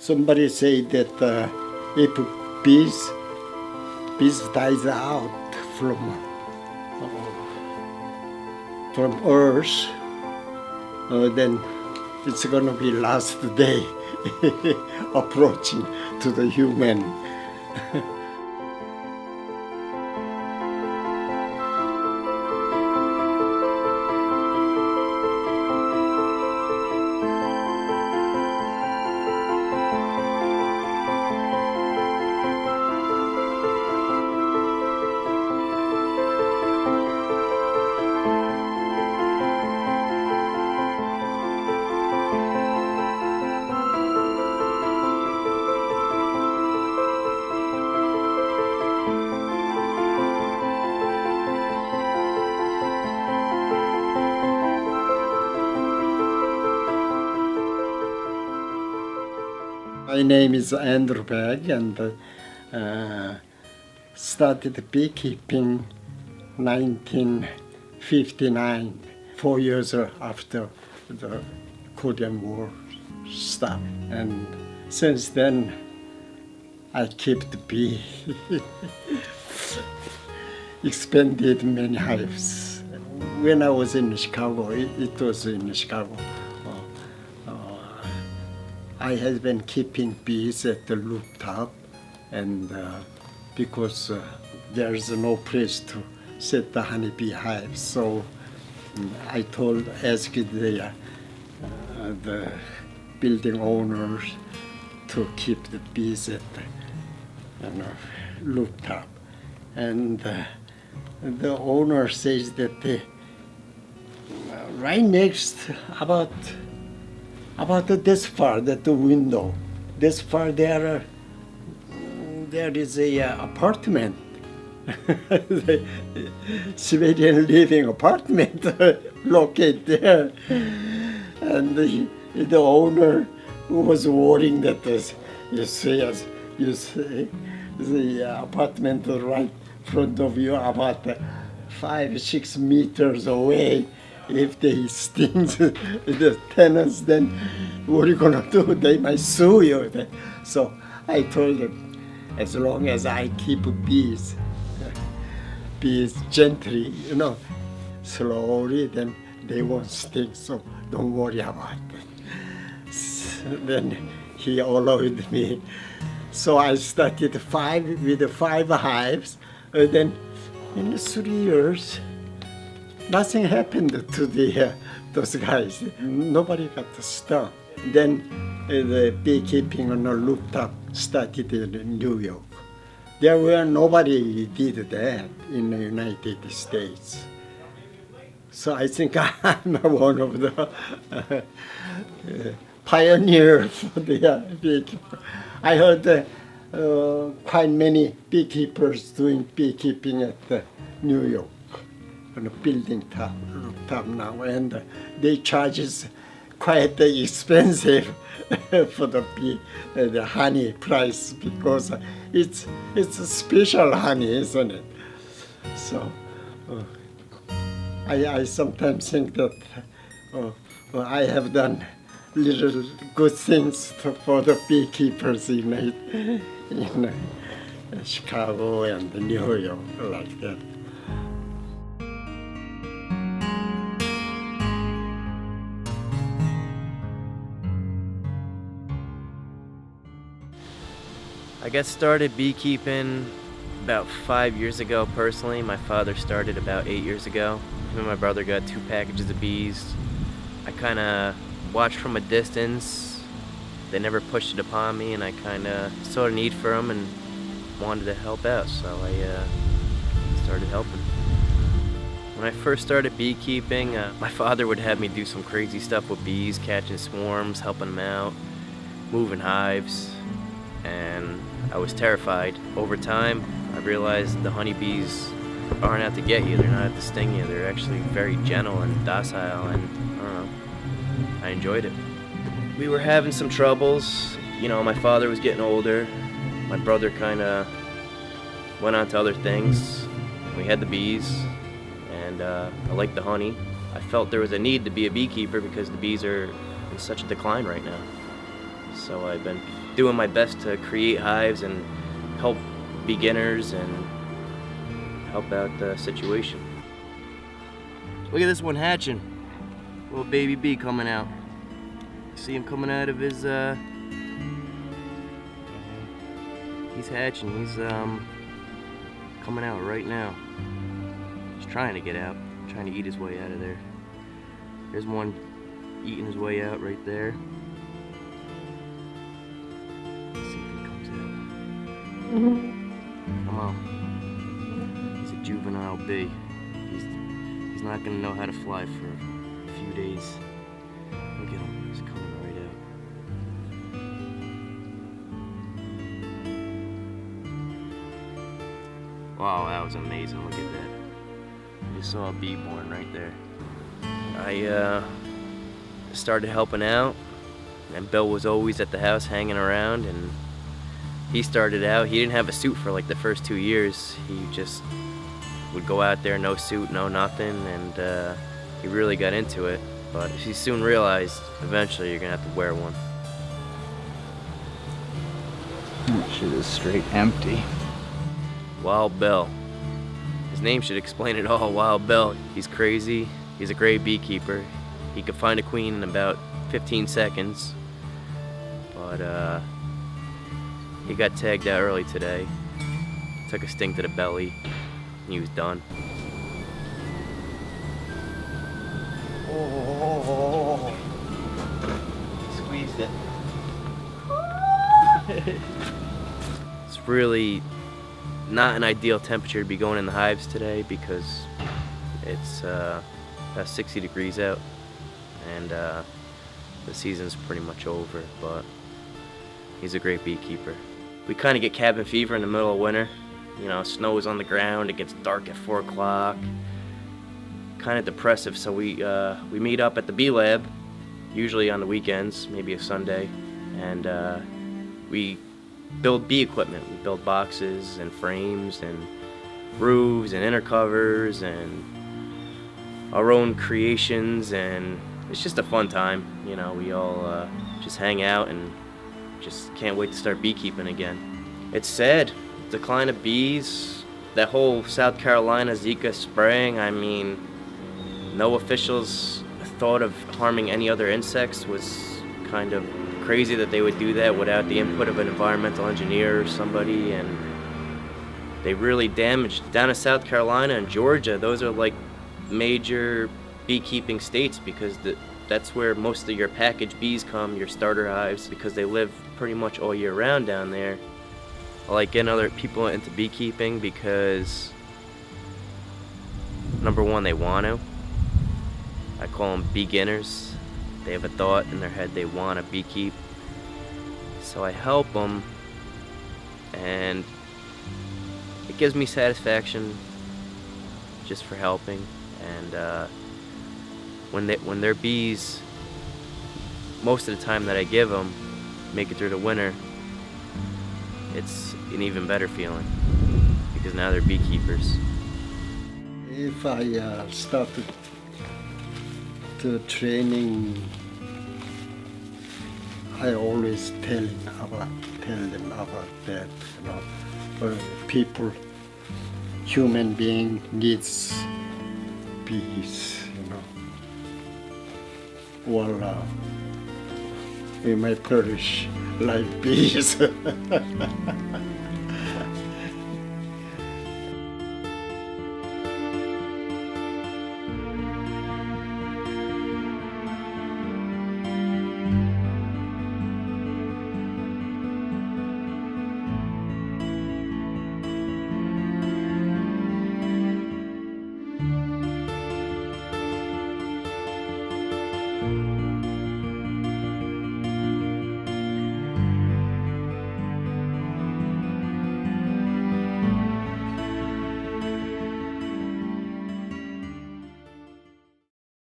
Somebody say that if bees dies out from Earth, then it's gonna be last day approaching to the human. My name is Andrew Baik, and started beekeeping 1959, 4 years after the Korean War stopped. And since then, I kept bee, expanded many hives. When I was in Chicago, it was in Chicago. I had been keeping bees at the rooftop, and because there's no place to set the honeybee hives, so I asked the building owners to keep the bees at the rooftop, and the owner says that right next about this far, that the window, this far there is a apartment, the civilian living apartment located there, and the owner was worrying that you see the apartment right in front of you about 5-6 meters away. If they sting the tenants, then what are you gonna do? They might sue you. So I told them, as long as I keep bees gently, slowly, then they won't sting. So don't worry about it. Then he allowed me. So I started with 5 hives. Then in 3 years, nothing happened to those guys. Nobody got stung. Then the beekeeping on the rooftop started in New York. There were nobody did that in the United States. So I think I'm one of the pioneers for the beekeeper. I heard quite many beekeepers doing beekeeping at New York. On a building rooftop now, and they charges quite expensive for the honey price, because it's a special honey, isn't it? So I sometimes think that I have done little good things for the beekeepers in Chicago and New York, like that. I got started beekeeping about 5 years ago personally. My father started about 8 years ago. Him and my brother got 2 packages of bees. I kind of watched from a distance. They never pushed it upon me, and I kind of saw a need for them and wanted to help out, so I started helping. When I first started beekeeping, my father would have me do some crazy stuff with bees, catching swarms, helping them out, moving hives, and I was terrified. Over time, I realized the honeybees aren't out to get you, they're not out to sting you, they're actually very gentle and docile, and I don't know, I enjoyed it. We were having some troubles. My father was getting older, my brother kind of went on to other things. We had the bees, and I liked the honey. I felt there was a need to be a beekeeper because the bees are in such a decline right now. So I've been doing my best to create hives and help beginners and help out the situation. Look at this one hatching. Little baby bee coming out. See him coming out of his, he's hatching. He's coming out right now. He's trying to get out, trying to eat his way out of there. There's one eating his way out right there. Let's see if he comes out. Come on. He's a juvenile bee. He's not gonna know how to fly for a few days. Look at him, he's coming right out. Wow, that was amazing, look at that. You just saw a bee born right there. I started helping out, and Bill was always at the house hanging around, and he started out, he didn't have a suit for like the first 2 years. He just would go out there, no suit, no nothing, and he really got into it. But he soon realized eventually you're gonna have to wear one. That shit is straight empty. Wild Bill. His name should explain it all. Wild Bill. He's crazy. He's a great beekeeper. He could find a queen in about 15 seconds. But he got tagged out early today. Took a sting to the belly, and he was done. Oh, squeezed it. It's really not an ideal temperature to be going in the hives today because it's about 60 degrees out, and the season's pretty much over, but he's a great beekeeper. We kind of get cabin fever in the middle of winter. You know, snow is on the ground, it gets dark at 4 o'clock. Kind of depressive, so we meet up at the bee lab, usually on the weekends, maybe a Sunday, and we build bee equipment. We build boxes and frames and roofs and inner covers and our own creations, and it's just a fun time. You know, we all just hang out and just can't wait to start beekeeping again. It's sad, decline of bees, that whole South Carolina Zika spraying. I mean, no officials thought of harming any other insects. Was kind of crazy that they would do that without the input of an environmental engineer or somebody, and they really damaged down in South Carolina and Georgia. Those are like major beekeeping states because that's where most of your package bees come, your starter hives, because they live pretty much all year round down there. I like getting other people into beekeeping because, number one, they want to. I call them beginners. They have a thought in their head they want to beekeep. So I help them, and it gives me satisfaction just for helping. And when their bees, most of the time that I give them, make it through the winter, it's an even better feeling because now they're beekeepers. If I started the training, I always tell them about that, you know. People, human being needs bees, you know. Well, we may perish like bees.